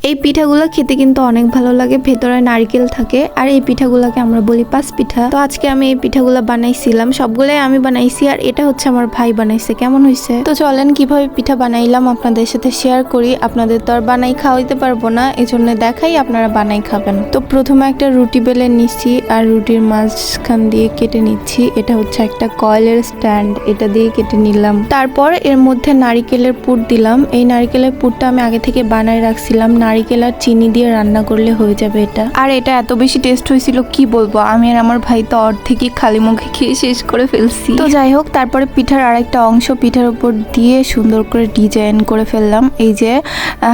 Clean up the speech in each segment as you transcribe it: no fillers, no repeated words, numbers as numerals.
এই পিঠাগুলো খেতে কিন্তু অনেক ভালো লাগে, ভেতরে নারকেল থাকে। আর এই পিঠাগুলোকে আমরা বলি পাঁচ পিঠা। তো আজকে আমি এই পিঠাগুলো বানাইছিলাম, সবগুলাই আমি বানাইছি, আর এটা হচ্ছে আমার ভাই বানাইছে। কেমন হয়েছে? তো চলেন কিভাবে পিঠা বানাইলাম আপনাদের সাথে শেয়ার করি। আপনাদের তো আর বানাই খাওয়াইতে পারবো না, এজন্য দেখাই, আপনারা বানাই খাবেন। তো প্রথমে একটা রুটি বেলে নিচ্ছি, আর রুটির মাঝখান দিয়ে কেটে নিচ্ছি। এটা হচ্ছে একটা কয়েলের স্ট্যান্ড, এটা দিয়ে কেটে নিলাম। তারপর এর মধ্যে নারিকেলের পুর দিলাম। এই নারিকেলের পুরটা আমি আগে থেকে বানায় রাখছিলাম, নারিকেল আর চিনি দিয়ে রান্না করলে হয়ে যাবে এটা। আর এটা এত বেশি টেস্ট হয়েছিল কি বলবো, আমি আর আমার ভাই তো অর্ধেকই খালি মুখে খেয়ে শেষ করে ফেলছি। তো যাই হোক, তারপরে পিঠার আরেকটা অংশ পিঠার উপর দিয়ে সুন্দর করে ডিজাইন করে ফেললাম। এই যে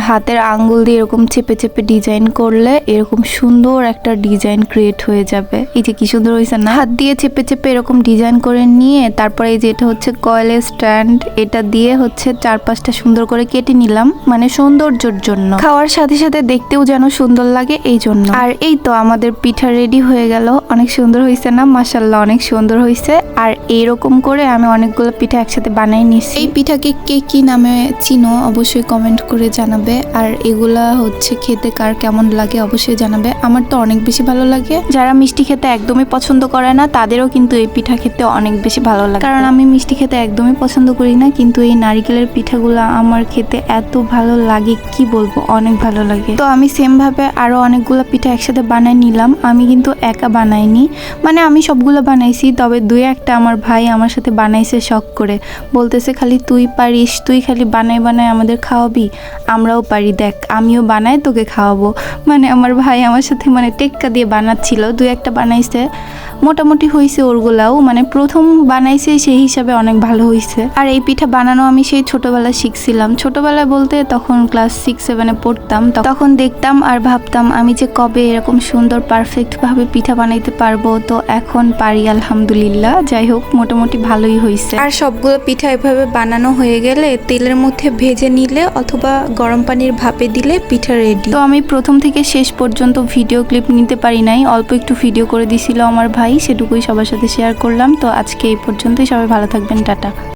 হাতের আঙ্গুল দিয়ে এরকম চেপে চেপে ডিজাইন করলে এরকম সুন্দর একটা ডিজাইন ক্রিয়েট হয়ে যাবে। এই যে কি সুন্দর হয়েছে না, হাত দিয়ে চেপে চেপে এরকম ডিজাইন করে নিয়ে তারপরে এই যে এটা হচ্ছে কয়েলের স্ট্যান্ড, এটা দিয়ে হচ্ছে চার পাঁচটা সুন্দর করে কেটে নিলাম, মানে সৌন্দর্যের জন্য, খাওয়ার সাথে সাথে দেখতেও যেন সুন্দর লাগে এই জন্য। আর এই তো আমাদের পিঠা রেডি হয়ে গেল। অনেক সুন্দর হয়েছে না? মাশাআল্লাহ, অনেক সুন্দর হয়েছে। আর এইরকম করে আমি অনেকগুলো পিঠা একসাথে বানাই নিছি। এই পিঠাকে কে কি নামে চিনো অবশ্যই কমেন্ট করে জানাবে। আর এগুলা হচ্ছে খেতে কার কেমন লাগে অবশ্যই জানাবে। আমার তো অনেক বেশি ভালো লাগে। যারা মিষ্টি খেতে একদমই পছন্দ করে না তাদেরও কিন্তু এই পিঠা খেতে অনেক বেশি ভালো লাগে, কারণ আমি মিষ্টি খেতে একদমই পছন্দ করি না, কিন্তু এই নারিকেলের পিঠাগুলো আমার খেতে এত ভালো লাগে কি বলবো, অনেক ভালো লাগে। তো আমি সেম ভাবে আরো অনেকগুলো পিঠা একসাথে বানাই নিলাম। আমি কিন্তু একা বানাইনি, মানে আমি সবগুলো বানাইছি, তবে দুই একটা আমার ভাই আমার সাথে বানাইছে শখ করে, বলতেছে খালি তুই পারিস, তুই খালি বানাই বানাই আমাদের খাওয়াবি, আমরাও পারি, দেখ আমিও বানাই তোকে খাওয়াবো। মানে আমার ভাই আমার সাথে মানে টেক্কা দিয়ে বানাচ্ছিল, দুই একটা বানাইছে, মোটামুটি হয়েছে ওরগুলাও, মানে প্রথম বানাইছে সেই হিসাবে অনেক ভালো হয়েছে। আর এই পিঠা বানানো আমি সেই ছোটবেলায় শিখছিলাম। ছোটবেলায় বলতে তখন ক্লাস 6-7-এ পড়তাম, তখন দেখতাম আর ভাবতাম আমি যে কবে এরকম সুন্দর পারফেক্ট ভাবে পিঠা বানাইতে পারবো। তো এখন পারি আলহামদুলিল্লাহ। যাই হোক, মোটামুটি ভালোই হয়েছে। আর সবগুলো পিঠা এভাবে বানানো হয়ে গেলে তেলের মধ্যে ভেজে নিলে অথবা গরম পানির ভাপে দিলে পিঠা রেডি। তো আমি প্রথম থেকে শেষ পর্যন্ত ভিডিও ক্লিপ নিতে পারি নাই, অল্প একটু ভিডিও করে দিছিল আমার ভাই, সেটুকুই সবার সাথে শেয়ার করলাম। তো আজকে এই পর্যন্তই, সবাই ভালো থাকবেন, টাটা।